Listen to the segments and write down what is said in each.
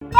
What's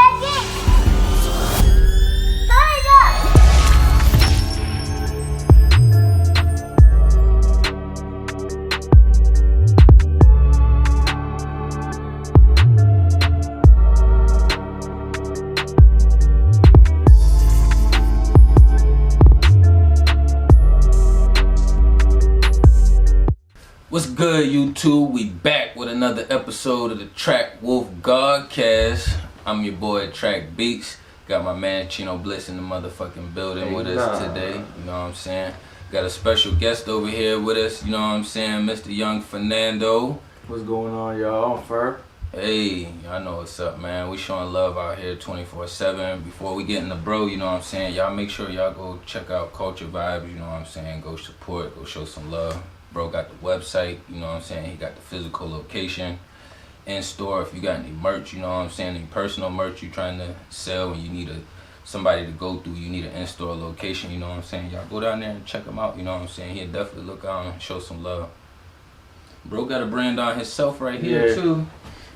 good, YouTube? We back with another episode of the TrakWolf GodCast. I'm your boy TrakBeatz. Got my man Cheno Bliss in the motherfucking building with us today. You know what I'm saying? Got a special guest over here with us. You know what I'm saying? Mr. Young Fernando. What's going on, y'all? I'm Fer. Hey, y'all know what's up, man. We showing love out here 24/7. Before we get in the bro, you know what I'm saying? Y'all make sure y'all go check out Culture Vibes. You know what I'm saying? Go support. Go show some love. Bro got the website, you know what I'm saying? He got the physical location in store. If you got any merch, you know what I'm saying? Any personal merch you trying to sell and you need somebody to go through, you need an in-store location, you know what I'm saying? Y'all go down there and check him out, you know what I'm saying? He'll definitely look out and show some love. Bro got a brand on himself right here too.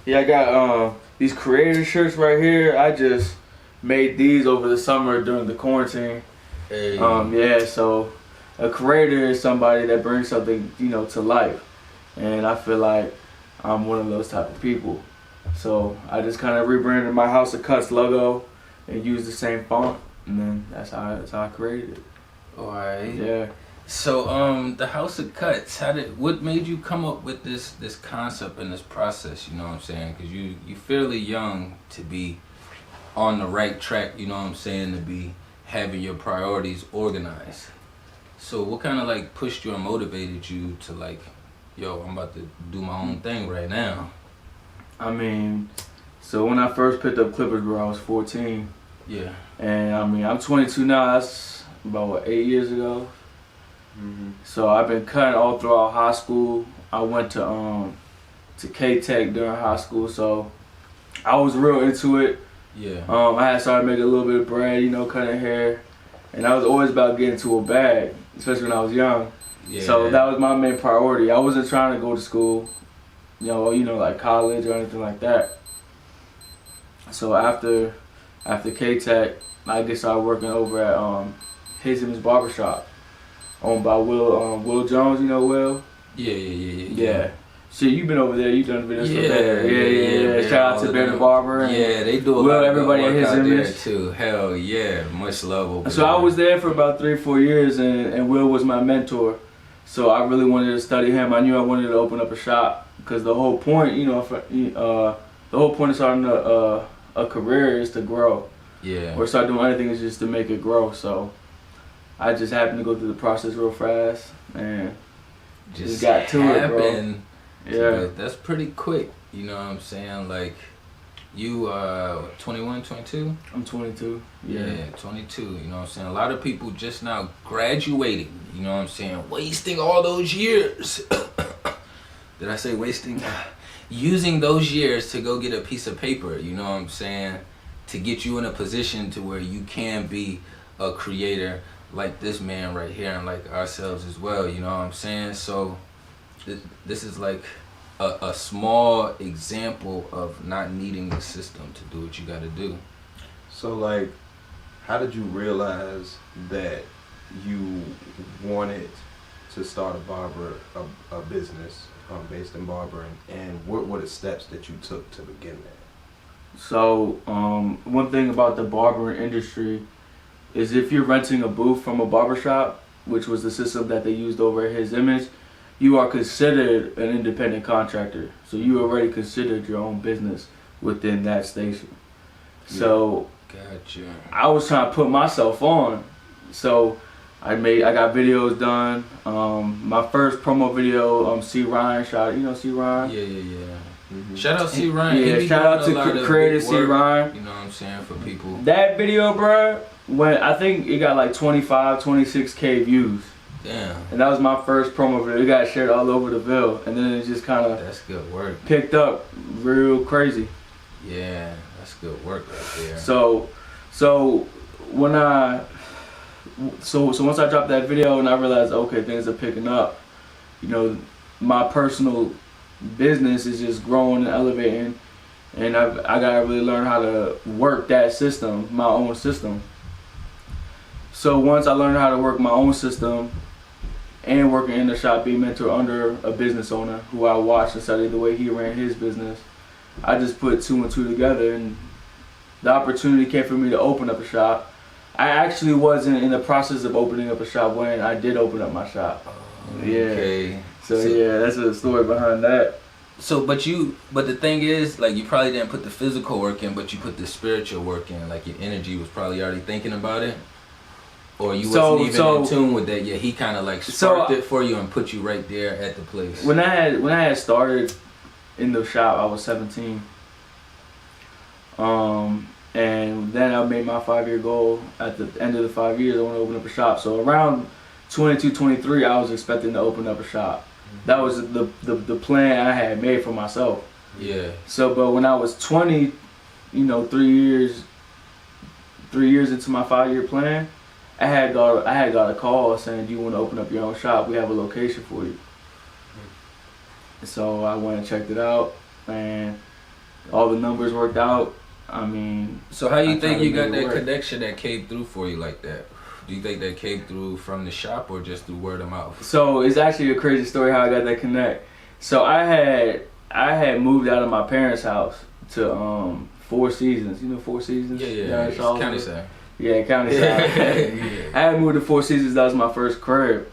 Yeah, I got these creator shirts right here. I just made these over the summer during the quarantine. Hey. Yeah, so a creator is somebody that brings something, you know, to life. And I feel like I'm one of those type of people. So I just kind of rebranded my House of Cuts logo and used the same font. And then that's how I created it. Alright. Yeah. So the House of Cuts, what made you come up with this concept and this process, you know what I'm saying? Because you're fairly young to be on the right track, you know what I'm saying, to be having your priorities organized. So what kind of like pushed you and motivated you to like, yo, I'm about to do my own thing right now? I mean, so when I first picked up clippers, bro, I was 14. Yeah. And I mean, I'm 22 now. That's about 8 years ago. So I've been cutting all throughout high school. I went to K-Tech during high school, so I was real into it. Yeah. I had started making a little bit of bread, you know, cutting hair, and I was always about getting to a bag, especially when I was young. Yeah. So that was my main priority. I wasn't trying to go to school, you know, like college or anything like that. So after K-Tech, I just started working over at his and his barbershop, owned by Will Jones. You know Will? Yeah. Shit, you been over there. You done videos for there. Yeah. Shout out to Bear the Barber. And they do a Will, lot of everybody good at work his out image there too. Hell yeah, much love over So there. I was there for about 3 or 4 years, and Will was my mentor. So I really wanted to study him. I knew I wanted to open up a shop because the whole point, you know, the whole point of starting a career is to grow. Yeah. Or start doing anything is just to make it grow. So I just happened to go through the process real fast and just got to it, bro. Yeah. That's pretty quick, you know what I'm saying? Like, you 21, 22? I'm 22. Yeah, 22, you know what I'm saying? A lot of people just now graduating, you know what I'm saying? Wasting all those years. Did I say wasting? Using those years to go get a piece of paper, you know what I'm saying? To get you in a position to where you can be a creator like this man right here and like ourselves as well, you know what I'm saying? So this is like a small example of not needing the system to do what you got to do. So like, how did you realize that you wanted to start a business based in barbering, and what were the steps that you took to begin that? So one thing about the barbering industry is if you're renting a booth from a barbershop, which was the system that they used over at his image, you are considered an independent contractor. So you already considered your own business within that station. Yeah. So gotcha. I was trying to put myself on. So I got videos done. My first promo video, C. Ryan shot. You know C. Ryan? Yeah. Shout out C. Ryan. Yeah, shout out to creator C. Ryan. You know what I'm saying, for people. That video, bro, I think it got like 25, 26K views. Damn. And that was my first promo video. It got shared all over the Ville, and then it just kind of that's good work. Picked up real crazy. Yeah, that's good work right there. So once I dropped that video and I realized, okay, things are picking up, you know, my personal business is just growing and elevating, And I gotta really learn how to work that system, my own system. So once I learned how to work my own system and working in the shop, being mentored under a business owner who I watched and studied the way he ran his business, I just put 2 and 2 together, and the opportunity came for me to open up a shop. I actually wasn't in the process of opening up a shop when I did open up my shop. Okay. So yeah, that's a story behind that. So, but the thing is, like, you probably didn't put the physical work in, but you put the spiritual work in. Like, your energy was probably already thinking about it, or you wasn't even in tune with that yet. He kind of like sparked it for you and put you right there at the place. When I had started in the shop, I was 17. And then I made my 5-year goal. At the end of the 5 years, I want to open up a shop. So around 22, 23, I was expecting to open up a shop. That was the plan I had made for myself. Yeah. So, but when I was 20, 3 years into my 5-year plan, I had got a call saying, "Do you want to open up your own shop? We have a location for you." So I went and checked it out, and all the numbers worked out. I mean, so how you think you got that connection that came through for you like that? Do you think that came through from the shop or just through word of mouth? So it's actually a crazy story how I got that connect. So I had moved out of my parents' house to Four Seasons. You know Four Seasons? Yeah. County side. Yeah, county side. Yeah. I had moved to Four Seasons. That was my first crib,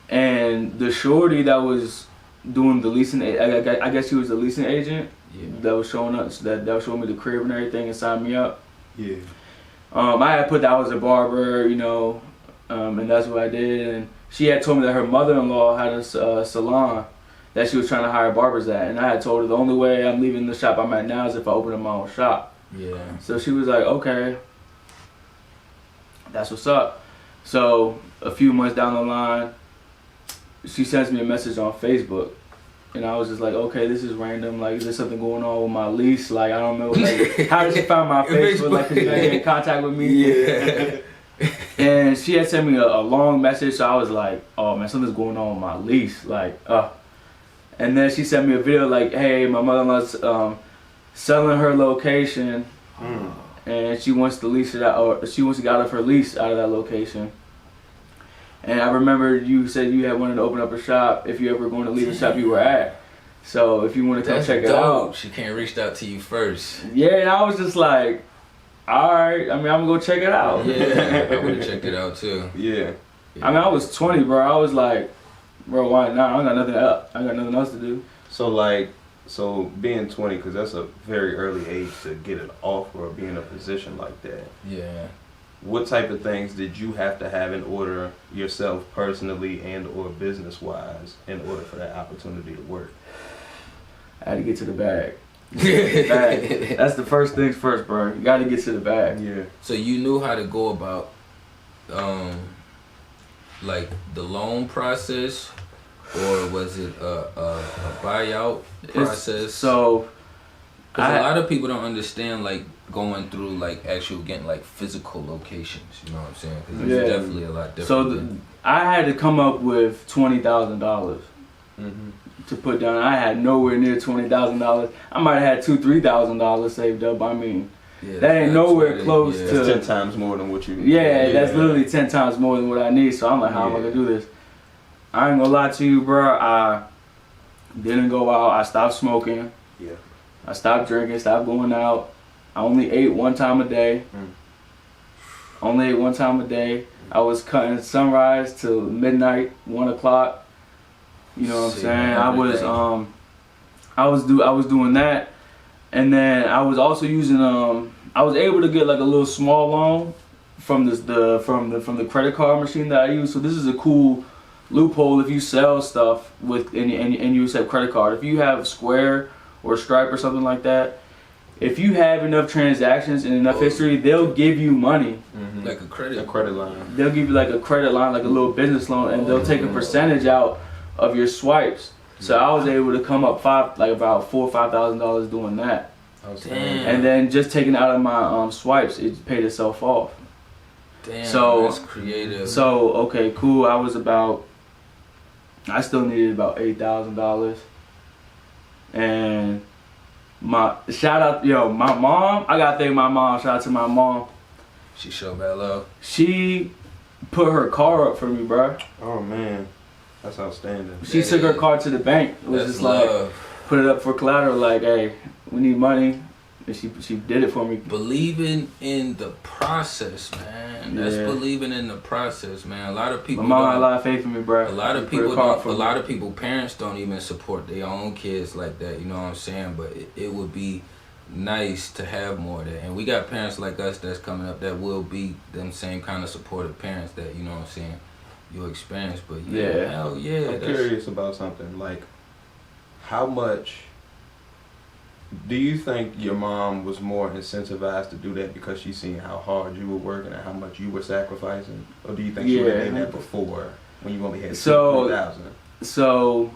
and the shorty that was doing the leasing, I guess she was the leasing agent. Yeah. That was showing up, that was showing me the crib and everything and signed me up. Yeah. I had put that I was a barber, and that's what I did. And she had told me that her mother-in-law had a salon that she was trying to hire barbers at. And I had told her the only way I'm leaving the shop I'm at now is if I open up my own shop. Yeah. So she was like, okay, that's what's up. So a few months down the line, she sends me a message on Facebook. And I was just like, okay, this is random. Like, is there something going on with my lease? Like, I don't know. Like, how did she find my Facebook? Like, could you get in contact with me? Yeah. And she had sent me a long message. So I was like, oh, man, something's going on with my lease. Like, And then she sent me a video like, hey, my mother-in-law's selling her location. And she wants to lease it out, or she wants to get out of her lease out of that location. And I remember you said you had wanted to open up a shop if you ever going to leave the shop you were at. So if you want to come check it out. She can't reach out to you first. Yeah, and I was just like, all right. I mean, I'm going to go check it out. Yeah, I would have checked it out too. Yeah. I mean, I was 20, bro. I was like, bro, why not? I got nothing else to do. So being 20, because that's a very early age to get it off or be in a position like that. Yeah. What type of things did you have to have in order yourself personally and or business wise in order for that opportunity to work? I had to get to the bag. That's the first things first, bro. You got to get to the bag. Yeah. So you knew how to go about like the loan process, or was it a buyout process? Because a lot of people don't understand like going through like actual getting like physical locations. You know what I'm saying? Because it's definitely a lot different. So I had to come up with $20,000 to put down. I had nowhere near $20,000. I might have had $2,000-$3,000 saved up. I mean, that ain't nowhere close to. That's 10 times more than what you. Yeah, that's literally 10 times more than what I need. So I'm like, how am I gonna do this? I ain't gonna lie to you, bro. I didn't go out. I stopped smoking. Yeah. I stopped drinking. Stopped going out. I only ate one time a day. Only ate one time a day. I was cutting sunrise till midnight, 1 o'clock. You know what I'm saying? I was doing that, and then I was also using I was able to get like a little small loan from the credit card machine that I use. So this is a cool loophole if you sell stuff with and you accept credit card. If you have Square or Stripe or something like that, if you have enough transactions and enough history, they'll give you money. Like a credit line. They'll give you like a credit line, like a little business loan, and they'll take a percentage out of your swipes. So I was able to come up about $4,000 or $5,000 doing that. Damn. And then just taking out of my swipes, it paid itself off. Damn, so that's creative. So okay, cool. I still needed about $8,000, and Shout out, my mom. I gotta thank my mom. Shout out to my mom. She showed bad love. She put her car up for me, bro. Oh man, that's outstanding. She took her car to the bank. It was just like, put it up for collateral. Like, hey, we need money. And she did it for me. Believing in the process, man. That's believing in the process, man. A lot of people. My mom had a lot of faith in me, bro. A lot of people, parents don't even support their own kids like that. You know what I'm saying? But it would be nice to have more of that. And we got parents like us that's coming up that will be them same kind of supportive parents that, you know what I'm saying, you'll experience. But hell yeah. I'm curious about something. Like, how much do you think your mom was more incentivized to do that because she seen how hard you were working and how much you were sacrificing? Or do you think she would have done that before when you only had 2,000? So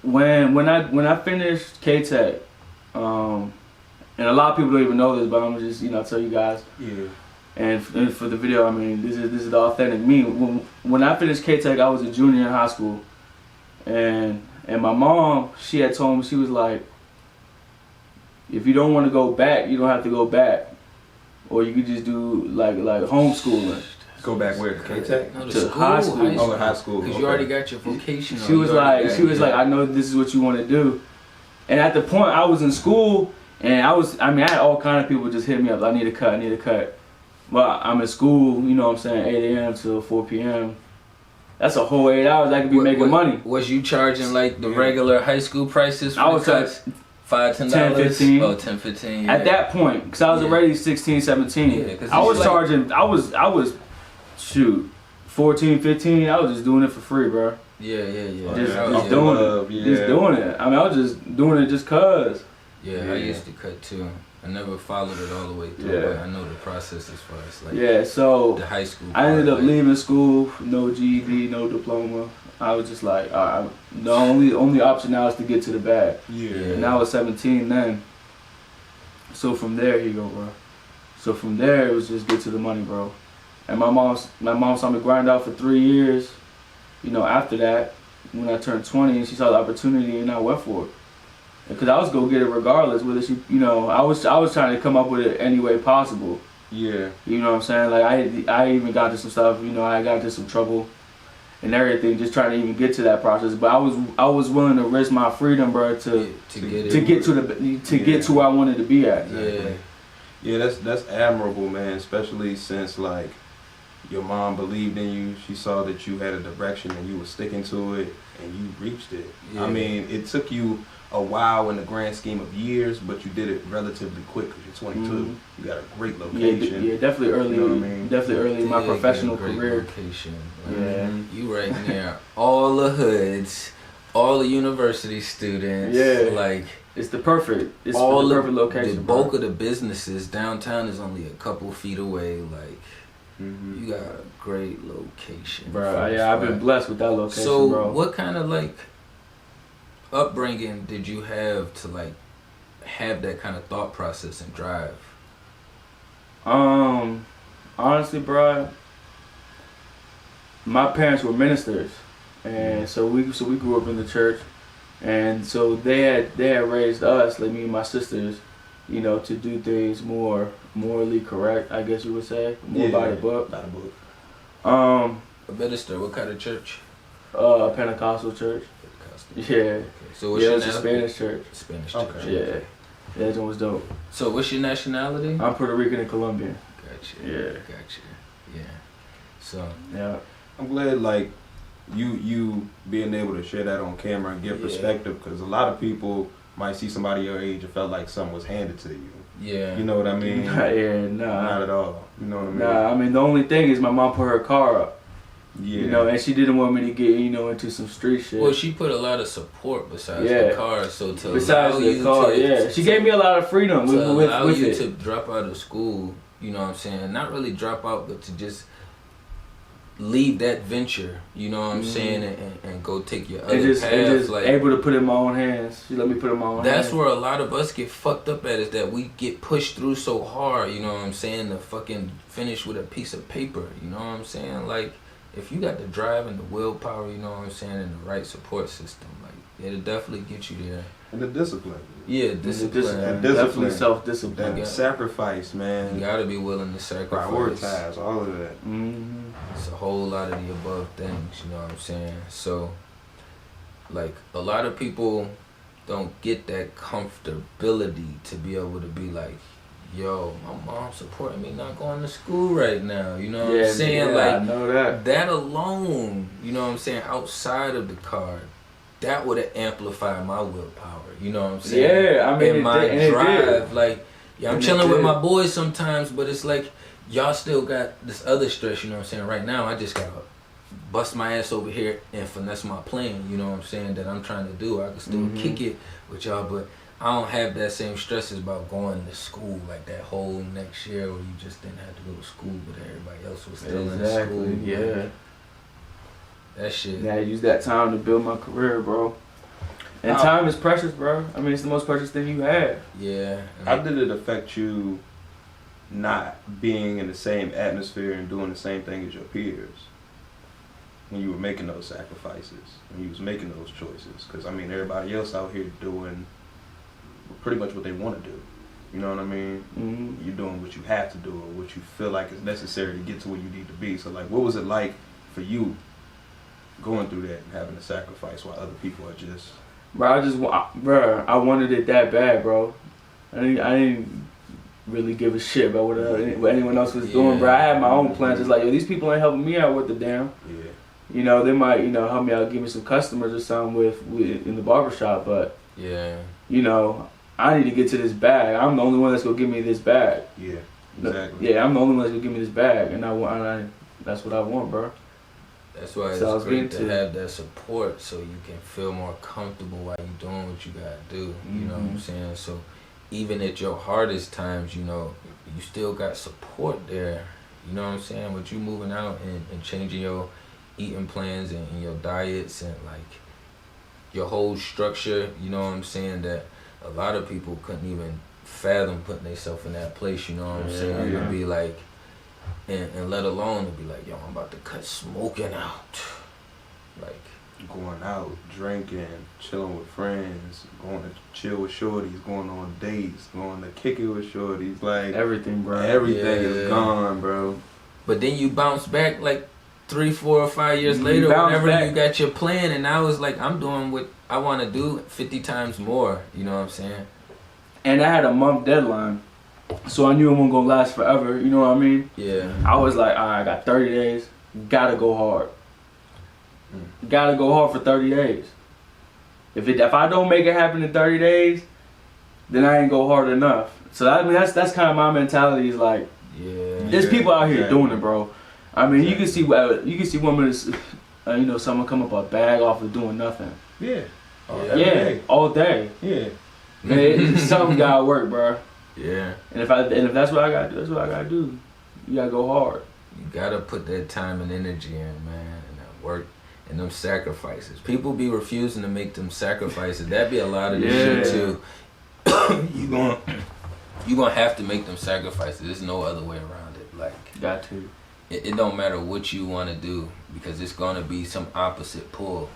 when I finished K-Tech, and a lot of people don't even know this, but I'm gonna just tell you guys. Yeah. And for the video, I mean, this is the authentic me. When I finished K-Tech, I was a junior in high school, and my mom, she had told me, she was like, if you don't want to go back, you don't have to go back, or you could just do like homeschooling. Go back where? K-Tech? No, to high school. Oh, high school. Because you already got your vocation. She was like, I know this is what you want to do. And at the point I was in school, and I had all kind of people just hit me up. I need a cut. Well, I'm in school, you know what I'm saying, 8 a.m. till 4 p.m. That's a whole 8 hours I could be making money. Was you charging like the regular high school prices for I was cuts? $5, $10? 10, 15. Oh, 10, 15. Yeah. At that point, because I was already 16, 17. Yeah, I was charging, I was, shoot, 14, 15. I was just doing it for free, bro. Yeah. Just doing it. I mean, I was just doing it just cause. Yeah, I used to cut too. I never followed it all the way through, but I know the process as far as like so the high school. I ended up leaving school, no GED, no diploma. I was just like, the only option now is to get to the bag. Yeah. And I was 17 then. So from there, here you go, bro. So from there, it was just get to the money, bro. And my mom saw me grind out for 3 years. After that, when I turned 20, she saw the opportunity and I went for it. Because I was gonna get it regardless. Whether she, I was trying to come up with it any way possible. Yeah. You know what I'm saying? Like I even got into some stuff. I got into some trouble and everything, just trying to even get to that process. But I was willing to risk my freedom, bro, to get to where I wanted to be at. Yeah, that's admirable, man. Especially since like your mom believed in you. She saw that you had a direction and you were sticking to it, and you reached it. Yeah. I mean, it took you a while in the grand scheme of years, but you did it relatively quick because you're 22. Mm-hmm. You got a great location. Yeah, definitely early. You know what I mean? Definitely early in my professional career. Location. You right near all the hoods, all the university students. Yeah, like it's the perfect location. The bulk of the businesses downtown is only a couple feet away. Like. Mm-hmm. You got a great location, bro. Yeah, I've been blessed with that location, so, bro. what kind of like upbringing did you have to like have that kind of thought process and drive? Honestly, bro, my parents were ministers, and so we grew up in the church, and so they had raised us, like me and my sisters, to do things more morally correct, I guess you would say, more by the book. By the book. A minister, what kind of church? Pentecostal church. Pentecostal. Yeah. Okay. So what's it your was a Spanish church. Spanish church. Okay. Yeah. That one was dope. So what's your nationality? I'm Puerto Rican and Colombian. Gotcha. Yeah. Gotcha. Yeah. So. Yeah. I'm glad like you being able to share that on camera and give perspective, because a lot of people might see somebody your age and felt like something was handed to you. Yeah. You know what I mean? Nah. Not at all. You know what I mean? Nah, I mean, the only thing is my mom put her car up. Yeah. And she didn't want me to get, into some street shit. Well, she put a lot of support besides the car, so she gave me a lot of freedom with it. To drop out of school, you know what I'm saying? Not really drop out, but to just leave that venture, you know what I'm saying, and go take your other path. And just like, able to put it in my own hands. She let me put it in my own hands. That's where a lot of us get fucked up at, is that we get pushed through so hard, you know what I'm saying, to fucking finish with a piece of paper, you know what I'm saying? Like, if you got the drive and the willpower, you know what I'm saying, and the right support system, like, It'll definitely get you there. And the discipline. Yeah, discipline. Definitely self-discipline. That sacrifice, man. You gotta be willing to sacrifice. Prioritize all of that. Mm-hmm. It's a whole lot of the above things, you know what I'm saying? So, like, a lot of people don't get that comfortability to be able to be like, yo, my mom's supporting me not going to school right now, you know what I'm saying? Like, I know that alone, you know what I'm saying, outside of the card, that would have amplified my willpower, you know what I'm saying? Yeah, I mean, and my drive, like, yeah, I'm chilling with my boys sometimes, but it's like, y'all still got this other stress, you know what I'm saying? Right now, I just gotta bust my ass over here and finesse my plan, you know what I'm saying, that I'm trying to do. I can still kick it with y'all, but I don't have that same stresses about going to school, like that whole next year where you just didn't have to go to school, but everybody else was still in school. Yeah. That shit. Yeah, I use that time to build my career, bro. And time is precious, bro. I mean, it's the most precious thing you have. Yeah. How did it affect you not being in the same atmosphere and doing the same thing as your peers when you were making those sacrifices, when you was making those choices? Because, I mean, everybody else out here doing pretty much what they want to do. You know what I mean? Mm-hmm. You're doing what you have to do or what you feel like is necessary to get to where you need to be. So, like, what was it like for you going through that and having to sacrifice while other people are just... Bro, I wanted it that bad, bro. I didn't really give a shit about what anyone else was doing, bro. I had my own plans. It's like, yo, these people ain't helping me out with the damn. Yeah. You know, they might, help me out, give me some customers or something with in the barbershop, but yeah, I need to get to this bag. I'm the only one that's gonna give me this bag. Yeah, exactly. Yeah, I'm the only one that's gonna give me this bag, and that's what I want, bro. That's why it's great to have that support so you can feel more comfortable while you're doing what you gotta do. You know what I'm saying? So even at your hardest times, you still got support there. You know what I'm saying? With you moving out and changing your eating plans and your diets and like your whole structure, you know what I'm saying, that a lot of people couldn't even fathom putting themselves in that place, you know what I'm saying? Yeah. To be like, and let alone to be like, yo, I'm about to cut smoking out. Like, going out, drinking, chilling with friends, going to chill with shorties, going on dates, going to kick it with shorties, like everything, bro. Everything is gone, bro. But then you bounce back like 3, 4, or 5 years later, whenever you got your plan, and I was like, I'm doing what I want to do 50 times more. You know what I'm saying? And I had a month deadline, so I knew it wasn't gonna last forever. You know what I mean? Yeah. I was like, all right, I got 30 days. Gotta go hard. Gotta go hard for 30 days. If I don't make it happen in 30 days, then I ain't go hard enough. So I mean, that's kind of my mentality. Is like, there's people out here doing it, bro. I mean, you can see women, someone come up a bag off of doing nothing. Yeah. All day. Yeah. Something gotta work, bro. Yeah. And if that's what I gotta do, that's what I gotta do. You gotta go hard. You gotta put that time and energy in, man, and that work and them sacrifices. People be refusing to make them sacrifices. That be a lot of this shit too. you gonna have to make them sacrifices. There's no other way around it. Like, got to. It don't matter what you want to do, because it's gonna be some opposite pull,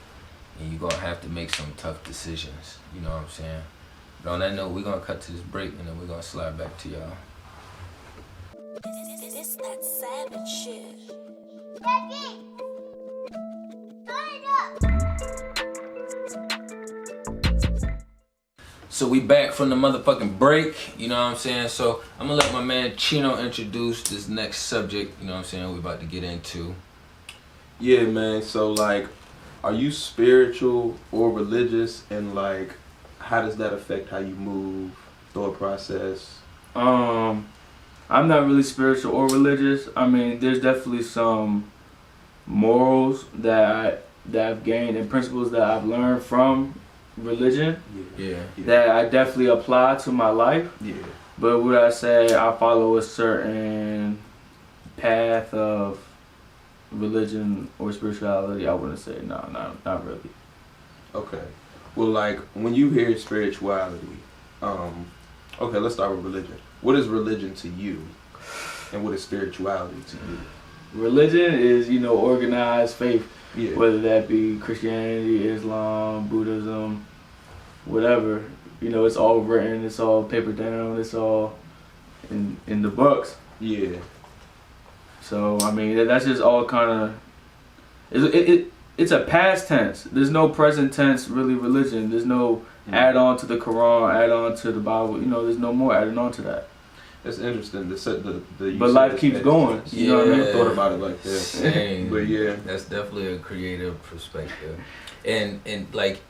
and you're gonna have to make some tough decisions. You know what I'm saying? But on that note, we're gonna cut to this break, and then we're gonna slide back to y'all. This that savage shit. So we back from the motherfucking break, you know what I'm saying? So I'm gonna let my man Cheno introduce this next subject, you know what I'm saying, we're about to get into. Yeah, man. So, like, are you spiritual or religious, and like, how does that affect how you move, thought process? I'm not really spiritual or religious. I mean, there's definitely some morals that I've gained and principles that I've learned from religion that I definitely apply to my life. Yeah. But would I say I follow a certain path of religion or spirituality? I wouldn't say no, not really. Okay. Well, like, when you hear spirituality, okay, let's start with religion. What is religion to you, and what is spirituality to you? Religion is, organized faith, Yeah. whether that be Christianity, Islam, Buddhism, whatever. It's all written, it's all paper down, it's all in the books. Yeah. So I mean, that's just all kind of. It's a past tense. There's no present tense really religion. There's no add on to the Quran, add on to the Bible. There's no more adding on to that. That's interesting. But life keeps going. You know what I mean? I never thought about it like that. Same. But yeah, that's definitely a creative perspective. And like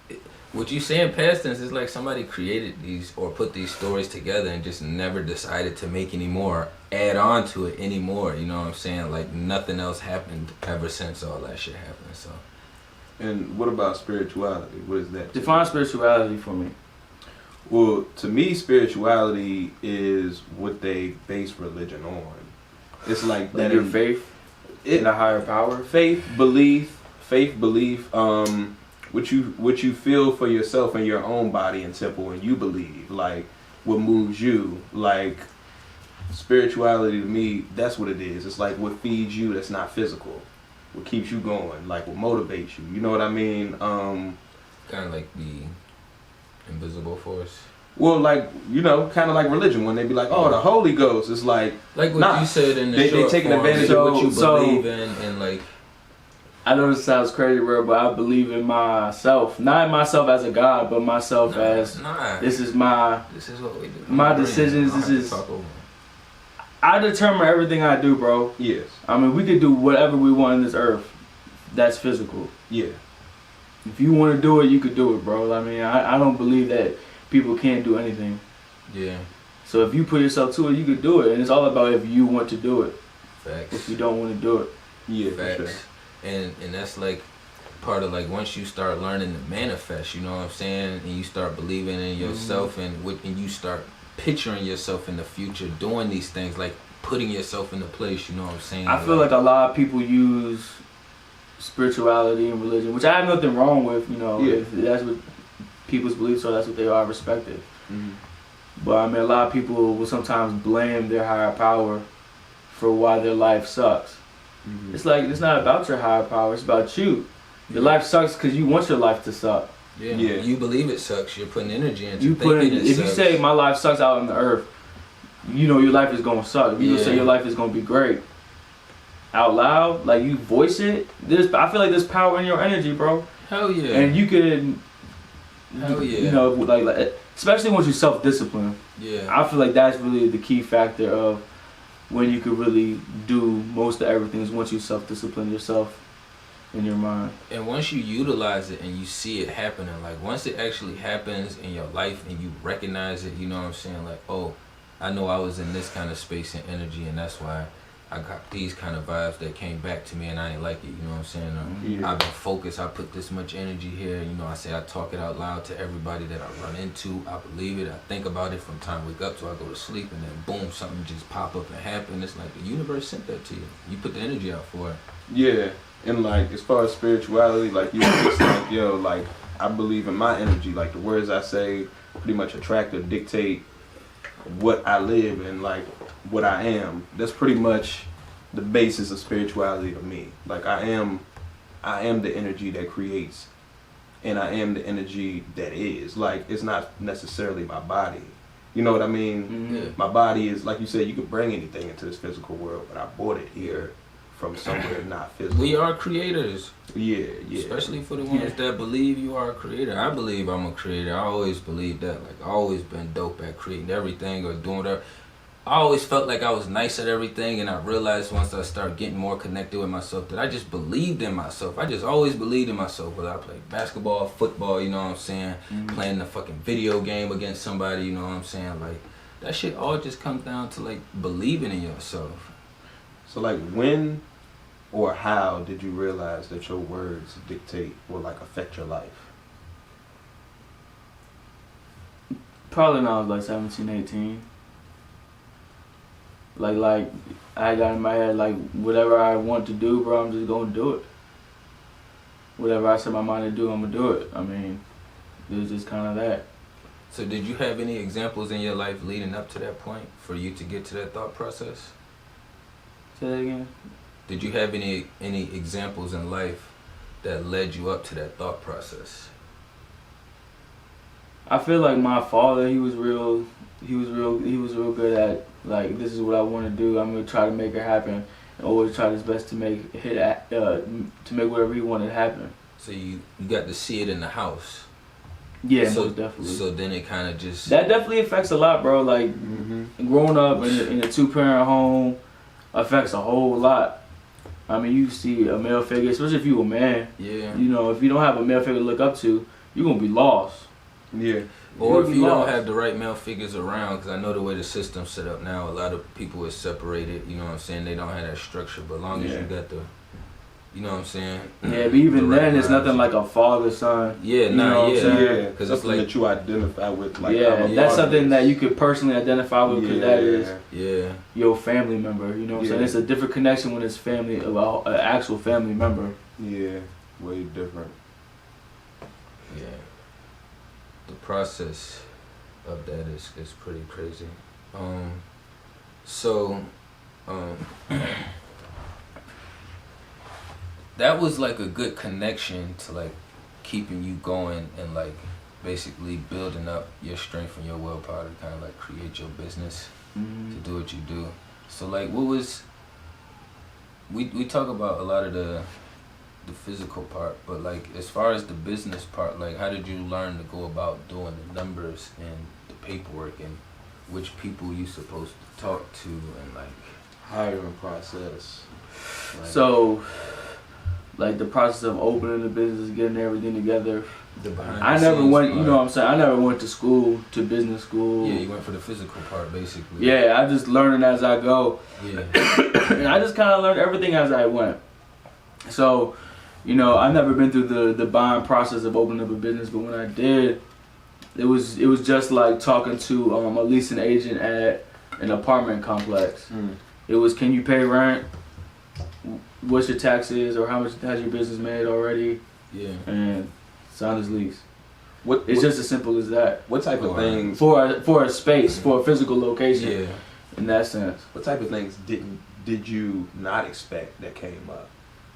what you say in past tense is like somebody created these or put these stories together and just never decided to make any more, add on to it anymore. You know what I'm saying? Like nothing else happened ever since all that shit happened. So. And what about spirituality? What is that? Define spirituality for me. Well, to me, spirituality is what they base religion on. It's like that your faith in a higher power. Faith, belief. What you feel for yourself and your own body and temple, and you believe, like what moves you. Like spirituality to me, that's what it is. It's like what feeds you. That's not physical. What keeps you going, like what motivates you. You know what I mean? Kind of like the invisible force. Well, like, kind of like religion when they be like, oh, the Holy Ghost. It's like what you said in the they short taking form, advantage of of what you believe in, and like. I know this sounds crazy, bro, but I believe in myself. Not myself as a god, but myself as this is what we do. My decisions. I determine everything I do, bro. Yes. I mean, we could do whatever we want on this earth. That's physical. Yeah. If you want to do it, you could do it, bro. I mean, I don't believe that people can't do anything. Yeah. So if you put yourself to it, you could do it. And it's all about if you want to do it. Facts. If you don't want to do it. Yeah, facts. for sure. And that's like part of like once you start learning to manifest, you know what I'm saying? And you start believing in yourself and you start picturing yourself in the future doing these things, like putting yourself into place, you know what I'm saying? I feel like a lot of people use spirituality and religion, which I have nothing wrong with, if that's what people's beliefs are, that's what they are, respected. Mm-hmm. But I mean, a lot of people will sometimes blame their higher power for why their life sucks. Mm-hmm. It's like, it's not about your higher power, it's about you. Your life sucks because you want your life to suck. Yeah. You believe it sucks. You're putting energy into If you say my life sucks out on the earth, your life is gonna suck. If you say your life is gonna be great, out loud, like you voice it. I feel like there's power in your energy, bro. Hell yeah. And you could, hell yeah. Like especially once you self-discipline. Yeah. I feel like that's really the key factor of when you could really do most of everything is once you self-discipline yourself. In your mind. And once you utilize it and you see it happening, like once it actually happens in your life and you recognize it, you know what I'm saying? Like, oh, I know I was in this kind of space and energy and that's why I got these kind of vibes that came back to me and I ain't like it, you know what I'm saying? I've been focused, I put this much energy here, I talk it out loud to everybody that I run into, I believe it, I think about it from time I wake up till I go to sleep and then boom, something just pop up and happen. It's like the universe sent that to you. You put the energy out for it. Yeah. And like as far as spirituality, like you just like, like I believe in my energy. Like the words I say pretty much attract or dictate what I live and like what I am. That's pretty much the basis of spirituality to me. Like I am the energy that creates and I am the energy that is. Like it's not necessarily my body. You know what I mean? Mm-hmm. My body is, like you said, you can bring anything into this physical world, but I bought it here from somewhere not physical. We are creators. Yeah. Especially for the ones that believe you are a creator. I believe I'm a creator. I always believed that. Like, I always been dope at creating everything or doing whatever. I always felt like I was nice at everything, and I realized once I started getting more connected with myself that I just believed in myself. I just always believed in myself, whether I played basketball, football, you know what I'm saying, playing the fucking video game against somebody, you know what I'm saying. Like, that shit all just comes down to, like, believing in yourself. So, like, when or how did you realize that your words dictate or, like, affect your life? Probably when I was, like, 17, 18. Like I got in my head, like, whatever I want to do, bro, I'm just gonna do it. Whatever I set my mind to do, I'm gonna do it. I mean, it was just kind of that. So did you have any examples in your life leading up to that point for you to get to that thought process? Say that again? did you have any examples in life that led you up to that thought process? I feel like my father, he was real good at, like, this is what I want to do. I'm gonna try to make it happen, and always try his best to make whatever he wanted happen. So you got to see it in the house. Yeah, so, most definitely. So then it kind of just... That definitely affects a lot, bro. Like, growing up in a 2-parent home affects a whole lot. I mean, you see a male figure, especially if you a man. Yeah. You know, if you don't have a male figure to look up to, you're gonna be lost. Yeah. Or if you don't have the right male figures around, because I know the way the system's set up now, a lot of people are separated, you know what I'm saying? They don't have that structure, but as long as you got the, you know what I'm saying? Yeah, but even then, it's nothing like a father-son. Yeah, because it's like that you identify with. Like, that's something that you could personally identify with, because that is your family member. You know what I'm saying? It's a different connection when it's family, an actual family member. Yeah, way different. Yeah. The process of that is pretty crazy. That was like a good connection to like keeping you going and like basically building up your strength and your willpower to kind of like create your business, to do what you do. So like, what was, we talk about a lot of the physical part, but like as far as the business part, like how did you learn to go about doing the numbers and the paperwork, and which people you supposed to talk to, and like hiring process? Like, so like the process of opening the business, getting everything together. I never went, you know what I'm saying, I never went to school, to business school. Yeah, you went for the physical part basically. Yeah, I just learned as I go. Yeah. And I just kind of learned everything as I went. So, you know, I've never been through the buying process of opening up a business, but when I did, it was just like talking to a leasing agent at an apartment complex. It was, can you pay rent? What's your taxes, or how much has your business made already? Yeah. And sign his lease. It's just as simple as that. What type of things for a space, for a physical location? Yeah. In that sense. What type of things did you not expect that came up?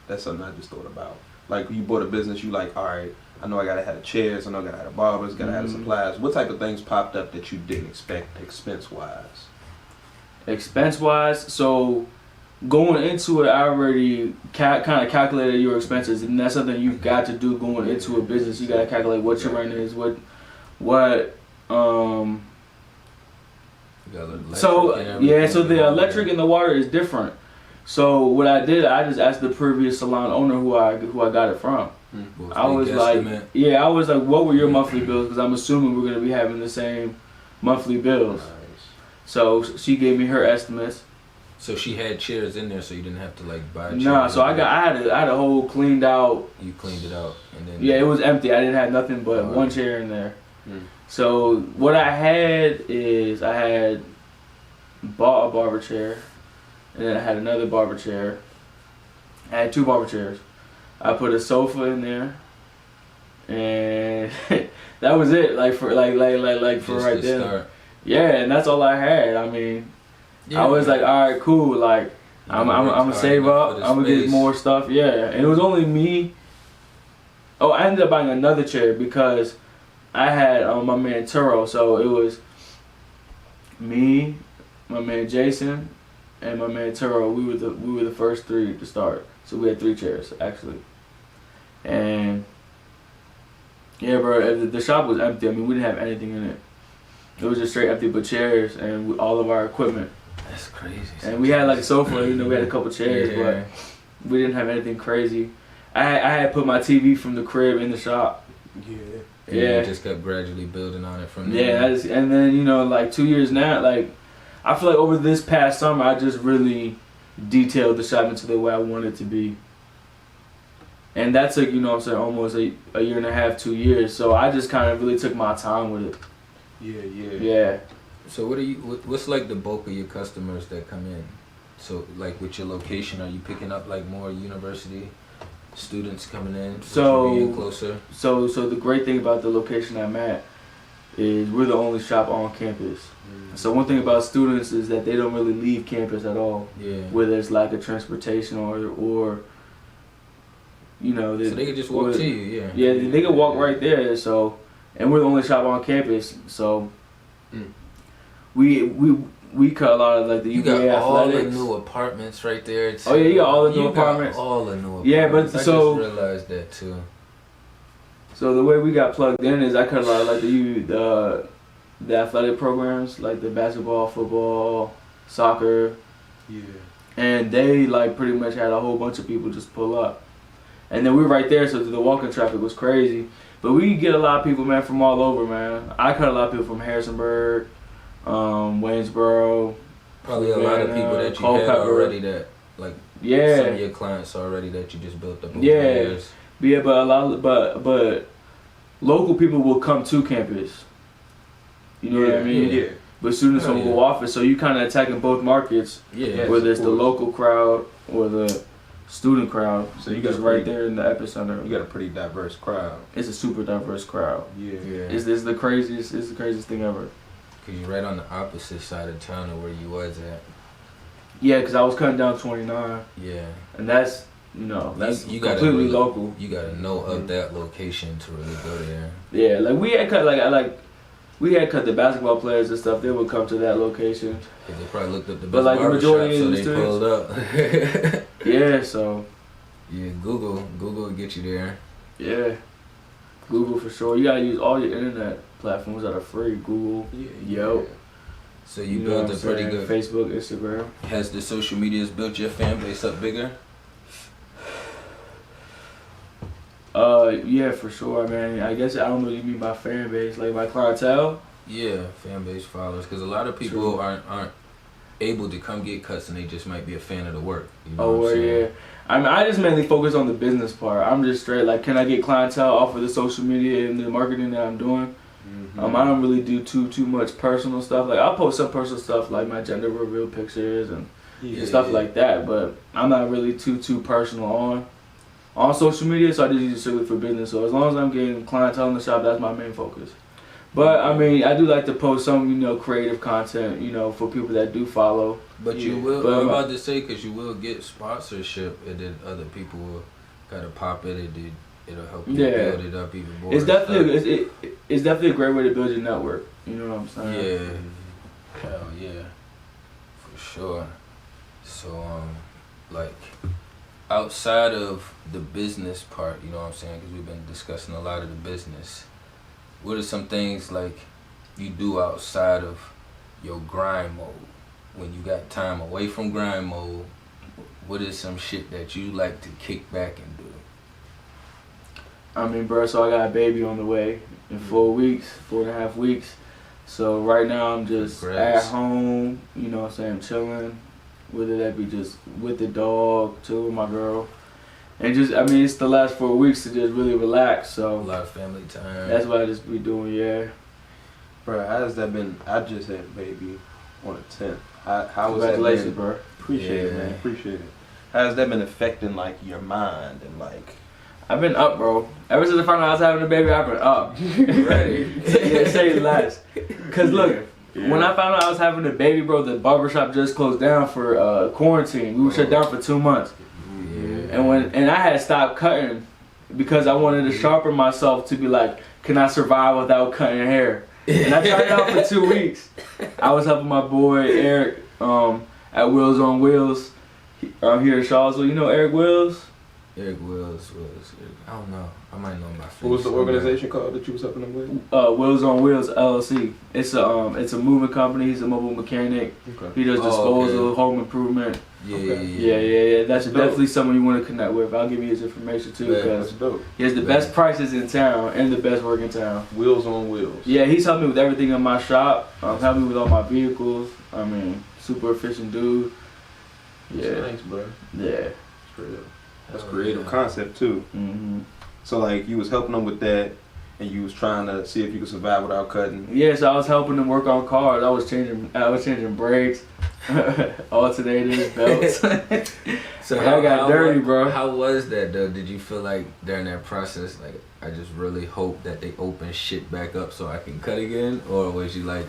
That's something I just thought about. Like, you bought a business, you like, all right, I know I gotta have the chairs, I know I gotta have the barbers, gotta have the supplies. What type of things popped up that you didn't expect expense-wise? Expense-wise, so going into it, I already kind of calculated your expenses, and that's something you've got to do going into a business. You gotta calculate what your rent is, So the electric and the water is different. So what I did, I just asked the previous salon owner who I got it from. I was like, what were your monthly bills? Because I'm assuming we're gonna be having the same monthly bills. Nice. So she gave me her estimates. So she had chairs in there, so you didn't have to like buy chairs. Nah, so I had a whole cleaned out. You cleaned it out, and then it was empty. I didn't have nothing but one chair in there. So what I had is I had bought a barber chair, and then I had another barber chair. I had 2 barber chairs. I put a sofa in there, and that was it. Like for right there. Start. Yeah, and that's all I had. I mean, I was like, all right, cool. Like I'm gonna save up. I'm gonna get more stuff. Yeah, and it was only me. Oh, I ended up buying another chair because I had my man Turo. So it was me, my man Jason, and my man Turo. We were the first 3 to start. So we had 3 chairs actually. And yeah, bro, the shop was empty. I mean, we didn't have anything in it. It was just straight empty, but chairs and all of our equipment. That's crazy. And we had like a sofa, you know, we had a couple chairs, but we didn't have anything crazy. I had put my TV from the crib in the shop. And you just kept gradually building on it from there. Yeah, and then, you know, like 2 years now, like, I feel like over this past summer, I just really detailed the shop into the way I want it to be. And that took, you know what I'm saying, almost a year and a half, 2 years. So I just kind of really took my time with it. Yeah. So what's like the bulk of your customers that come in? So like with your location, are you picking up like more university students coming in? So being closer? So the great thing about the location I'm at is we're the only shop on campus. So one thing about students is that they don't really leave campus at all. Yeah. Whether it's lack of transportation or you know, So they can just walk to you, yeah. Yeah, they can walk right there. So, and we're the only shop on campus. So, we cut a lot of like the You UVA got all the athletics. new apartments right there. Too. Oh yeah, you got all the new You got apartments. all the new apartments. Yeah, but I so- just realized that too. So the way we got plugged in is I cut a lot of like the athletic programs, like the basketball, football, soccer. Yeah. And they like pretty much had a whole bunch of people just pull up. And then we were right there, so the walking traffic was crazy. But we get a lot of people, man, from all over, man. I cut a lot of people from Harrisonburg, Waynesboro. Probably a lot of people that you Culpeper. had already that, like, some Yeah. of your clients already that you just built up over the Yeah. years. Yeah, but a lot, but local people will come to campus. You know what I mean? Yeah. But students Oh, don't yeah. go office, so you kind of attacking both markets, Yeah. Yes, whether it's of the course. local crowd or the student crowd. So So you you got just a right pretty- there in the epicenter. You got a pretty diverse crowd. It's a super diverse crowd. Yeah. Yeah. It's the craziest. It's the craziest thing ever. Because you're right on the opposite side of town of where you was at. Yeah, because I was cutting down 29, Yeah. and that's that's You gotta completely really- local. You gotta know of that location to really go there. Yeah, like we had cut we had cut the basketball players and stuff. They would come to that location. Cause they probably looked up the But, best like, the barbershop, majority so of the they students- pulled up. Yeah, so Yeah, Google will get you there. yeah, Google for sure. You gotta use all your internet platforms that are free. Google, Yeah. Yelp. So you know built what a I'm pretty saying? good. Facebook, Instagram. Has the social medias built your fan base up bigger? Yeah, for sure. I mean, I guess I don't know what you mean by fan base, like my clientele. Yeah, fan base followers. Because a lot of people True. aren't able to come get cuts, and they just might be a fan of the work. You know Oh, what I'm well, saying? yeah. I mean, I just mainly focus on the business part. I'm just straight like, can I get clientele off of the social media and the marketing that I'm doing? Mm-hmm. I don't really do too much personal stuff. Like I'll post some personal stuff, like my gender reveal pictures and stuff like that. But I'm not really too personal on social media. So I just use it strictly for business. So as long as I'm getting clientele in the shop, that's my main focus. But I mean, I do like to post some creative content, for people that do follow. But you Yeah. will. But I'm about to say because you will get sponsorship, and then other people will kind of pop it, and then it'll help you Yeah. build it up even more. It's definitely it's definitely a great way to build your network. You know what I'm saying? Yeah. Hell yeah. For sure. So like outside of the business part, you know what I'm saying? Because we've been discussing a lot of the business. What are some things like you do outside of your grind mode? When you got time away from grind mode, what is some shit that you like to kick back and do? I mean, bro, so I got a baby on the way in 4.5 weeks. So right now I'm just Congrats. at home, you know what I'm saying, chilling. Whether that be just with the dog, chilling with my girl. And just, I mean, it's the last 4 weeks to just really relax. A So lot of family time. that's what I just be doing, yeah. Bro, how's that been? I just had a baby on the 10th. How was that Congratulations, been? bro. Appreciate it, Yeah. man. Appreciate it. How's that been affecting like your mind and like? I've been up, bro. Ever since I found out I was having a baby, I've been up. Ready. Yeah, say less. Cause look, Yeah. when I found out I was having a baby, bro, the barbershop just closed down for quarantine. We were shut down for 2 months. Yeah. And I had stopped cutting because I wanted to sharpen myself to be like, can I survive without cutting hair? And I tried it out for 2 weeks. I was helping my boy Eric at Wheels on Wheels here in Charlottesville. You know Eric Wills? Eric Wills was. I don't know. I might know him by face. What was the organization called that you was helping them with? Wheels on Wheels LLC. It's a moving company. He's a mobile mechanic. Okay. He does Oh, disposal, okay. home improvement. Yeah, Okay. Yeah. That's Dope. definitely someone you want to connect with. I'll give you his information too Yeah, because That's dope. he has the best prices in town and the best work in town. Wheels on wheels. Yeah, he's helped me with everything in my shop. Helped me with all my vehicles. I mean, super efficient dude. Yeah, Thanks, bro. yeah. Straight up. That's Hell creative yeah. concept too. hmm So like you was helping them with that, and you was trying to see if you could survive without cutting. Yeah, so I was helping him work on cars. I was changing brakes, alternators, belts. So I got dirty, bro. How was that though? Did you feel like during that process, like I just really hope that they open shit back up so I can cut again? Or was you like,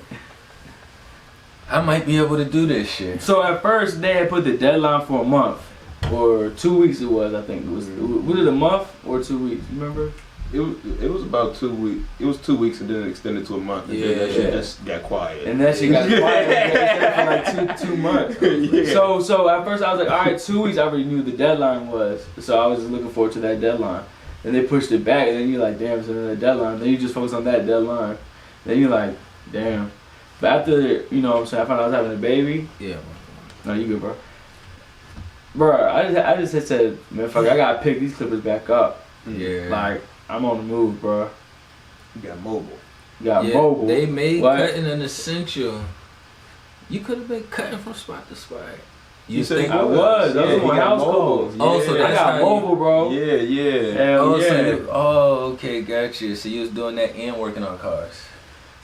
I might be able to do this shit? So at first they had put the deadline for a month or 2 weeks. It was, I think it was it a month or 2 weeks? You remember? It was about 2 weeks. It was 2 weeks and then it extended to a month. And then that shit just got quiet. And that shit got quiet for like 2 months. Yeah. So at first I was like, all right, 2 weeks. I already knew the deadline was, so I was just looking forward to that deadline. And they pushed it back, and then you're like, damn, it's another deadline. Then you just focus on that deadline. Then you're like, damn. But after, you know what I'm saying, I found out I was having a baby. Yeah. No, you good, bro. Bro, I just had said, man, fuck, I gotta pick these clippers back up. Yeah. Like, I'm on the move, bro. You got mobile. Got mobile. They made What? cutting an essential. You could have been cutting from spot to spot. You said think I was. Those Yeah, are my he got house mobile. calls. Oh, so I that's got how mobile, bro. Yeah. Hell Oh, yeah. okay, gotcha. So you was doing that and working on cars.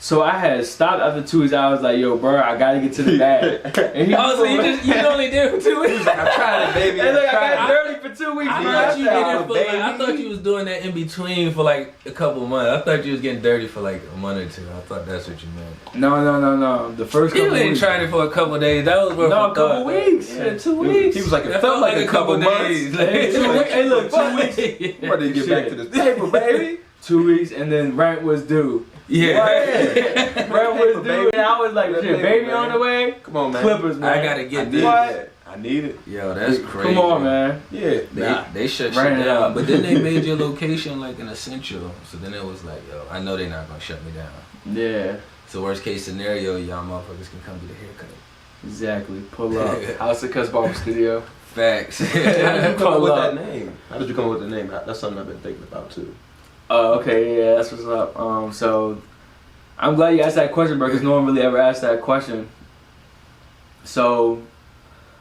So I had stopped after 2 weeks. I was like, yo, bro, I gotta get to the bag. And he Oh, so you only did it for 2 weeks? I tried it, baby. And look, I tried got it. dirty for 2 weeks. I bro. thought you did it said, for like, I thought you was doing that in between for like a couple months. I thought you was getting dirty for like a month or two. I thought that's what you meant. No. The first couple You ain't weeks. tried it for a couple days. That was worth No, a couple thought. weeks. Yeah, 2 weeks. He was like, it That felt like a couple days. months. Hey, 2 weeks. Hey, look, 2 weeks. I'm ready to get back to this paper, baby. 2 weeks, and then rent was due. Yeah. Rent was due, and I was like, That shit, paper, baby man. on the way. Come on, man. Clippers, man. I gotta get I this. need What? it. I need it. Yo, that's crazy. Come on, man. Yeah. They shut Ran shit it down, out. but then they made your location like an essential. So then it was like, yo, I know they're not gonna shut me down. Yeah, So worst case scenario, y'all motherfuckers can come get a haircut. exactly. Pull up. House of Cuts Barber Studio. Facts. How did you come up Pull with up. that name? How did you come up with the name? That's something I've been thinking about too. Oh, okay, yeah, that's what's up. So I'm glad you asked that question, bro, because no one really ever asked that question. So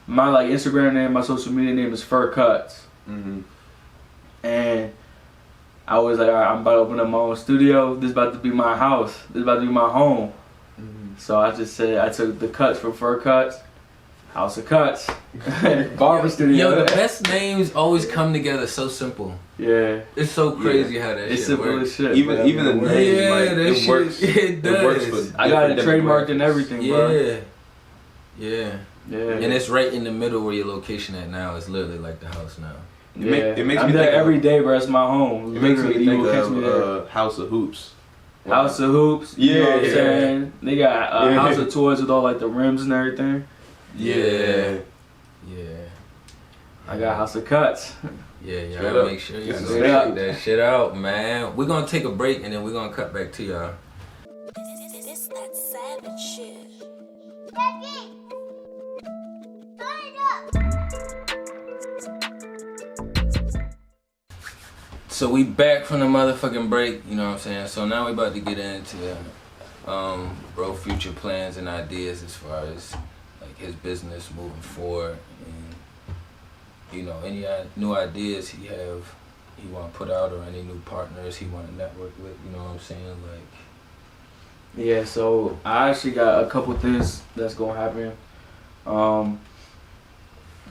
my like Instagram name, my social media name is Fer-Cuts, Mm-hmm. and I was like, all right, I'm about to open up my own studio. This is about to be my house. This is about to be my home. Mm-hmm. So I just said I took the cuts from Fer-Cuts, House of Cuts, Barber Studio. Yo, the best names always come together so simple. Yeah, It's so crazy how that it's shit simple works. as shit. Even bro. the name, Yeah, like, that it shit, works. it does. It works for I got it different trademarked and demographics. everything, bro. Yeah. Yeah. And it's right in the middle where your location at now. It's literally like the house now. It makes I'm me there think every of, day, bro. It's my home. It makes me Literally, think you will catch me there. of House of Hoops. House of Hoops. You know what I'm Yeah. saying? They got Yeah. House of Toys with all like the rims and everything. Yeah. I got House of Cuts. Yeah, y'all Straight up. make sure you Straight go up. check that shit out, man. We're gonna take a break and then we're gonna cut back to y'all. This that savage shit. So we back from the motherfucking break, you know what I'm saying? So now we about to get into bro future plans and ideas as far as like his business moving forward and you know any new ideas he want to put out or any new partners he want to network with, you know what I'm saying? Like Yeah, so I actually got a couple things that's gonna happen.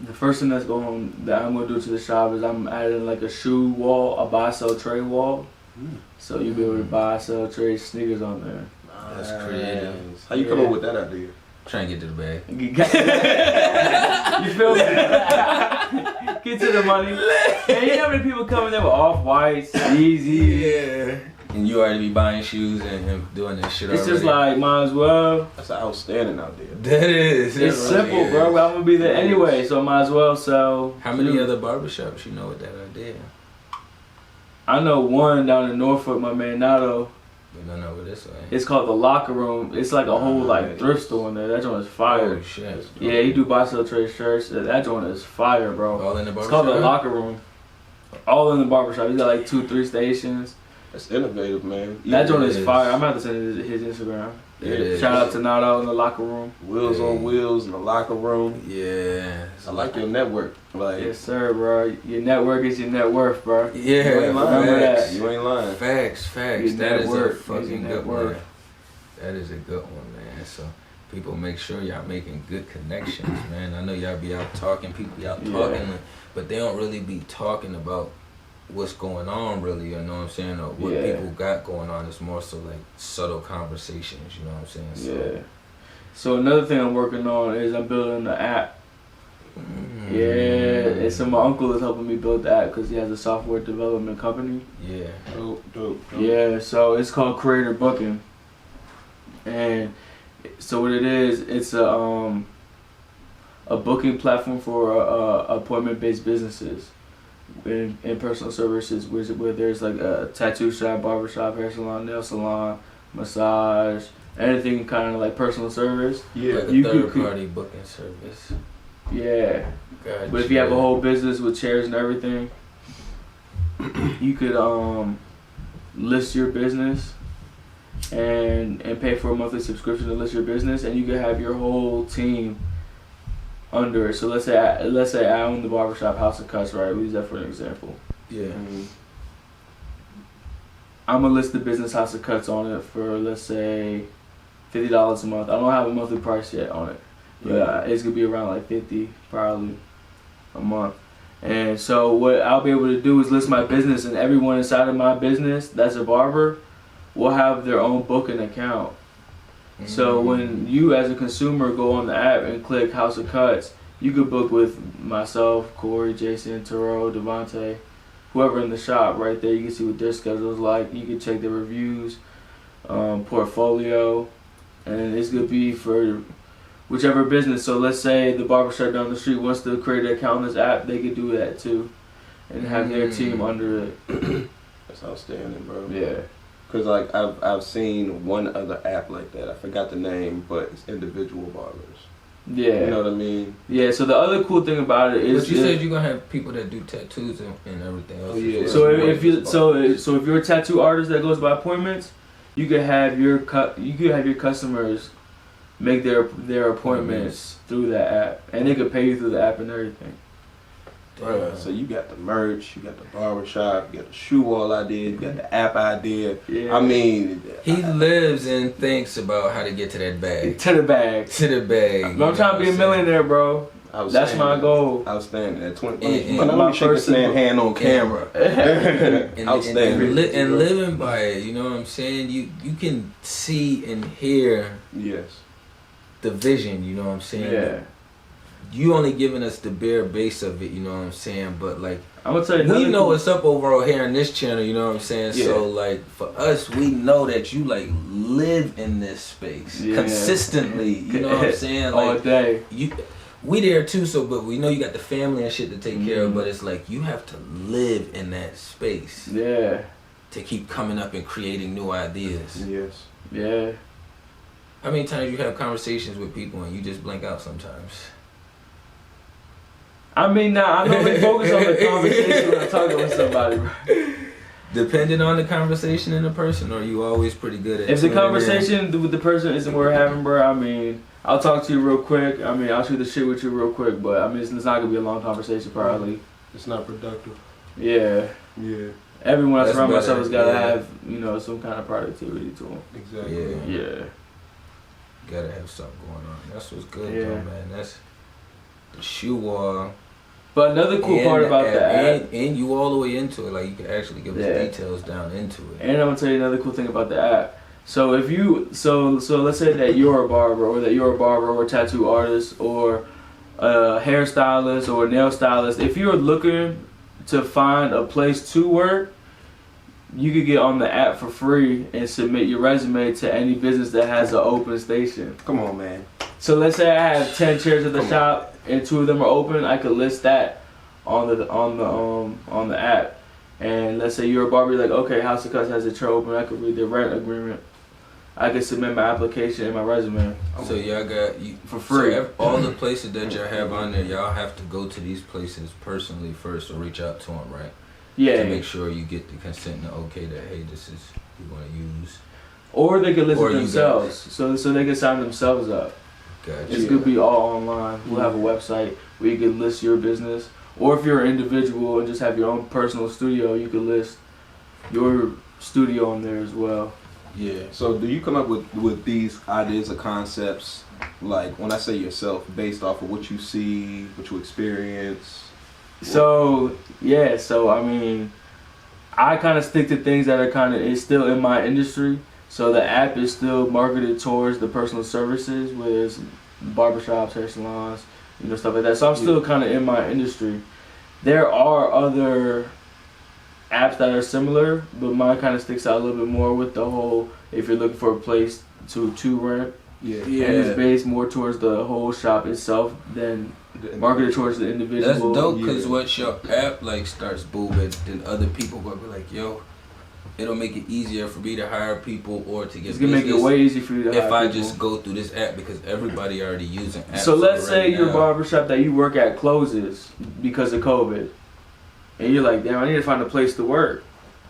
The first thing that I'm gonna do to the shop is I'm adding like a shoe wall, a buy sell trade wall. So you'll be able to buy, sell, trade sneakers on there. That's creative. How you come up with that idea? Trying to get to the bag. You feel me? Get to the money. And you know how many people coming there with off-whites, Yeezys. Yeah. And you already be buying shoes and doing this shit It's already. just like, might as well. That's an outstanding idea. That is. It's It simple, really bro. is. I'm gonna be there anyway, so I might as well sell. How many shoes. other barbershops you know with that idea? I know one down in Norfolk, my man Nato. We don't know where this way. It's called the Locker Room. It's like a whole like Nice. thrift store in there. That joint is fire. Oh shit. Yeah, he do buy sell trade shirts. That joint is fire, bro. All in the It's called the barbershop? Locker Room. All in the barbershop. He's got like 2-3 stations. That's innovative, man. That joint it is is. fire. I'm about to send his Instagram. It is. Shout out to Nato in the Locker Room. Wheels Yeah. on wheels in the locker room. Yeah. I like your network. Like, Yes, sir, bro. Your network is your net worth, bro. Yeah. you ain't lying. remember that. You ain't lying. Facts. Your That is a network is fucking your good net one. worth. That is a good one, man. So people make sure y'all making good connections, man. I know y'all be out talking, people be out Yeah. talking, but they don't really be talking about what's going on really, you know what I'm saying, or what people got going on. It's more so like subtle conversations, you know what I'm saying? So, So another thing I'm working on is I'm building an app. And so my uncle is helping me build the app because he has a software development company. Dope. Yeah, so it's called Creator Booking. And so what it is, it's a booking platform for appointment-based businesses in personal services, where there's like a tattoo shop, barber shop, hair salon, nail salon, massage, anything kind of like personal service. Like a third-party booking service. Yeah. Gotcha. But if you have a whole business with chairs and everything, you could list your business and pay for a monthly subscription to list your business, and you could have your whole team under it. So let's say I own the barbershop House of Cuts, right? We use that for an example. Yeah. I'm gonna list the business House of Cuts on it for, let's say, $50 a month. I don't have a monthly price yet on it. But it's gonna be around like $50 probably a month. And so what I'll be able to do is list my business, and everyone inside of my business that's a barber will have their own booking account. So when you as a consumer go on the app and click House of Cuts, you could book with myself, Corey, Jason, Taro, Devontae, whoever in the shop right there. You can see what their schedule's like. You can check their reviews, portfolio, and it's gonna be for whichever business. So let's say the barbershop down the street wants to create an account on this app, they could do that too, and have their team under it. That's outstanding, bro. Yeah. Cause like I've seen one other app like that. I forgot the name, but it's individual barbers. Yeah. You know what I mean? Yeah. So the other cool thing about it is, but you said you're gonna have people that do tattoos and everything else. Oh, yeah. So if you're a tattoo artist that goes by appointments, you could have your customers make their appointments through that app, and they could pay you through the app and everything. Right. So you got the merch, you got the barbershop, you got the shoe wall idea, you got the app idea. Yeah. I mean, he lives and thinks about how to get to that bag. To the bag. To the bag. I'm trying to be a millionaire, bro. That's my goal. Outstanding. At 20, and my first hand on camera. Outstanding. And living by it, you know what I'm saying? You can see and hear the vision, you know what I'm saying? Yeah. You only giving us the bare base of it, you know what I'm saying? But like, I'm gonna tell you, we know what's up over here on this channel, you know what I'm saying? Yeah. So like, for us, we know that you like live in this space consistently, you know what I'm saying? Like, all day. We there too, so but we know you got the family and shit to take care of, but it's like you have to live in that space. Yeah. To keep coming up and creating new ideas. Yes. Yeah. How many times you have conversations with people and you just blink out sometimes? I mean, I normally focus on the conversation when I'm talking with somebody, bro. Depending on the conversation and the person, or you always pretty good at if the conversation with the person isn't worth having, bro, I mean, I'll talk to you real quick. I mean, I'll shoot the shit with you real quick, but I mean, it's not gonna be a long conversation, probably. It's not productive. Yeah. Yeah. Everyone that's around better. myself has gotta have, some kind of productivity to them. Exactly. Yeah. Gotta have something going on. That's what's good, though, man. That's the shoe wall. But another cool part about that, and you all the way into it, like you can actually give us details down into it. And I'm gonna tell you another cool thing about the app. So if you, so let's say that you're a barber, or a tattoo artist, or a hairstylist, or a nail stylist. If you're looking to find a place to work, you could get on the app for free and submit your resume to any business that has an open station. Come on, man. So let's say I have 10 chairs at the shop and 2 of them are open. I could list that on the app. And let's say you're a barber, you're like, okay, House of Cuts has a chair open. I could read the rent agreement. I could submit my application and my resume. So y'all got for free. So all the places that y'all have on there, y'all have to go to these places personally first, or reach out to them, right? Yeah. To make sure you get the consent and the okay that, hey, this is we want to use. Or they could list it themselves, so they can sign themselves up. Gotcha. It's gonna be all online. We'll have a website where you can list your business, or if you're an individual and just have your own personal studio, you can list your studio on there as well. Yeah. So do you come up with these ideas or concepts, like when I say yourself, based off of what you see, what you experience? So I mean, I kind of stick to things that are kind of is still in my industry. So the app is still marketed towards the personal services, whether it's barbershops, hair salons, stuff like that. So I'm still kind of in my industry. There are other apps that are similar, but mine kind of sticks out a little bit more with the whole, if you're looking for a place to rent. Yeah. And it's based more towards the whole shop itself than marketed towards the individual. That's dope, because what your app like starts booming, then other people will be like, yo, it'll make it easier for me to hire people or to get It's gonna make it way easier for you to hire if I people. just go through this app, because everybody already using apps. So let's say already your now. barbershop that you work at closes because of COVID, and you're like, damn, I need to find a place to work.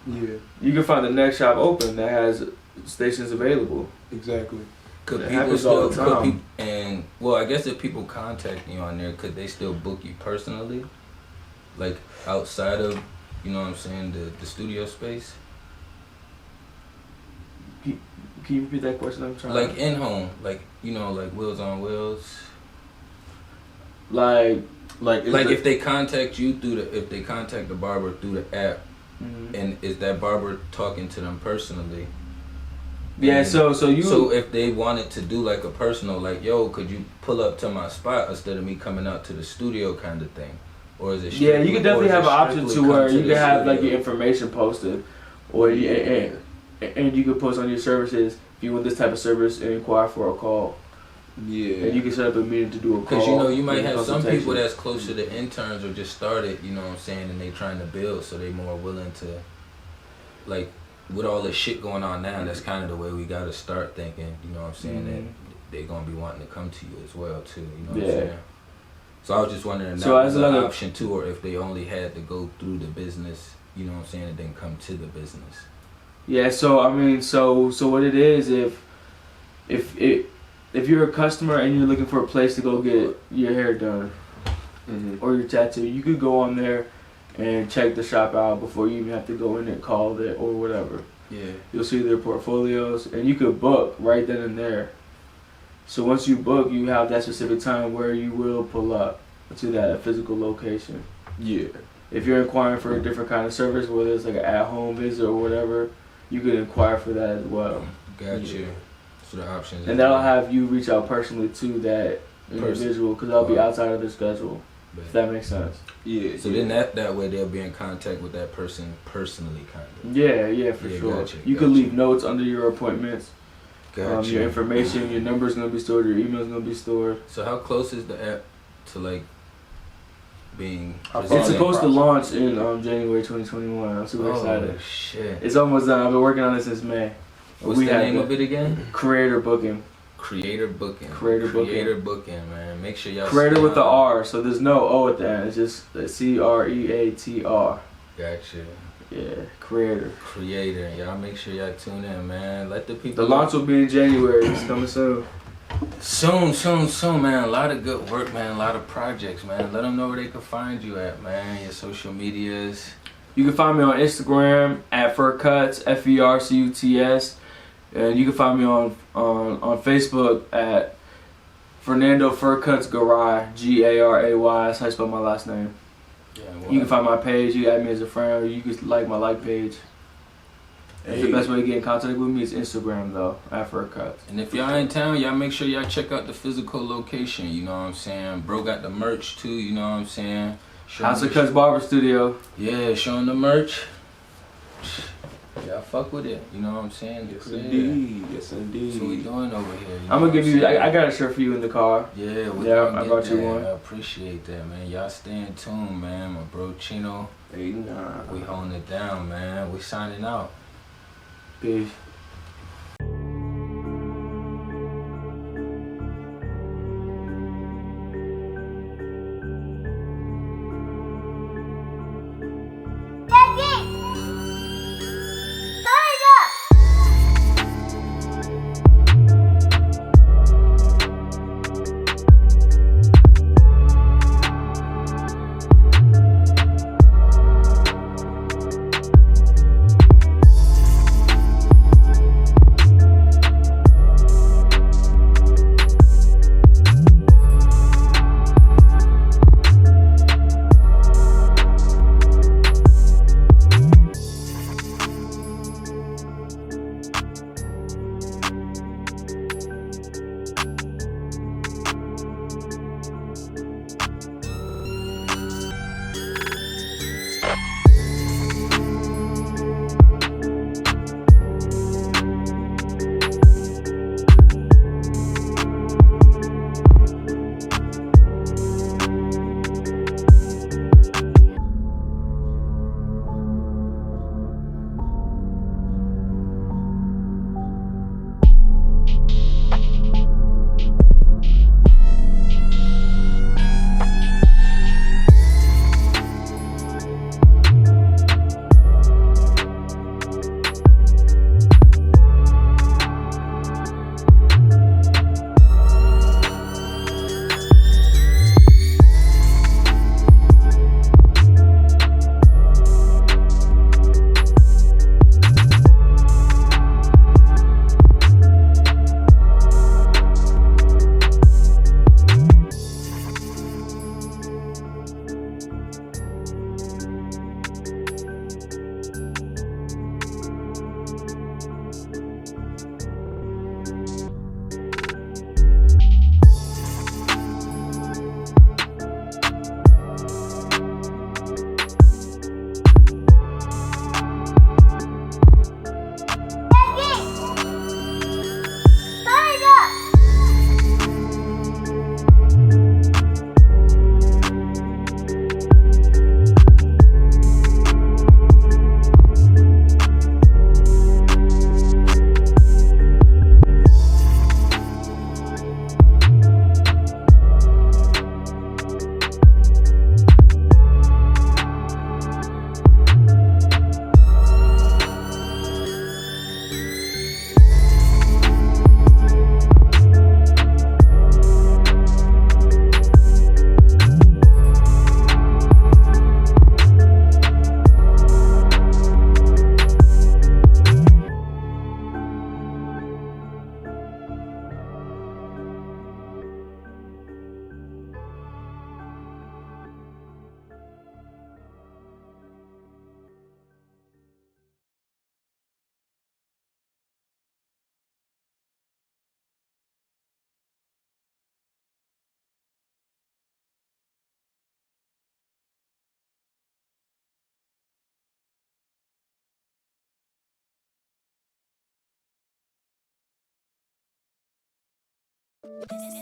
Yeah. You can find the next shop open that has stations available. Exactly. Could It people happens all still the time. and well, I guess if people contact you on there, could they still book you personally, like outside of, you know what I'm saying, the studio space? Can you repeat that question? I'm trying. Like in home, like like Wheels on Wheels. Like If they contact you if they contact the barber through the app, and is that barber talking to them personally? Yeah. And So if they wanted to do like a personal, like, yo, could you pull up to my spot instead of me coming out to the studio kind of thing, or is it? Yeah, you can definitely have an option to where you can have like your your information posted, or and you can post on your services if you want this type of service and inquire for a call. Yeah. And you can set up a meeting to do a call. Because you might and a have some consultation. people that's closer to interns or just started, you know what I'm saying, and they trying to build, so they more willing to, like, with all this shit going on now, that's kind of the way we gotta start thinking, you know what I'm saying, that they gonna be wanting to come to you as well too, you know what I'm saying. So I was just wondering if that was an option too, or if they only had to go through the business, you know what I'm saying, and then come to the business. Yeah, so I mean, so what it is, if you're a customer and you're looking for a place to go get your hair done or your tattoo, you could go on there and check the shop out before you even have to go in and call it or whatever. Yeah. You'll see their portfolios, and you could book right then and there. So once you book, you have that specific time where you will pull up to that physical location. Yeah. If you're inquiring for a different kind of service, whether it's like an at-home visit or whatever, you could inquire for that as well. Gotcha. So the options. And that'll have you reach out personally to that individual, because that'll be outside of their schedule. If that makes sense. Yeah. So then that way they'll be in contact with that person personally, kind of. Yeah, for sure. You could leave notes under your appointments. Your information, your number's gonna be stored, your email's gonna be stored. So how close is the app to like being? It's supposed to launch in January 2021. I'm super excited. Oh shit! It's almost done. I've been working on it since May. What's the name of it again? Creator Booking. Creator Booking. Creator Booking, man. Make sure y'all. Creator with the R, so there's no O at the end. It's just CREATR. Gotcha. Yeah, Creator. Y'all make sure y'all tune in, man. Let the people. The launch will be in January. It's coming soon. Soon, man. A lot of good work, man. A lot of projects, man. Let them know where they can find you at, man. Your social medias. You can find me on Instagram at Fer-Cuts, FERCUTS. And you can find me on Facebook at Fernando Fer-Cuts Garay, Garay. That's how you spell my last name. Yeah, You can find my page. You can add me as a friend, or you can like my page. Hey. The best way to get in contact with me is Instagram, though, at Fer-Cuts. And if y'all in town, y'all make sure y'all check out the physical location, you know what I'm saying? Bro got the merch too, you know what I'm saying? House of Cuts Barber Studio. Yeah, showing the merch. Y'all fuck with it, you know what I'm saying? Yes, indeed. Yes, indeed. That's what we doing over here. You know I'm gonna give you. what I'm I got a shirt for you in the car. saying? Yeah, I gonna brought get you that. one. I appreciate that, man. Y'all stay in tune, man. My bro Cheno, Hey, nah. we holding it down, man. We signing out. Peace.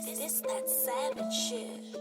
This that savage shit.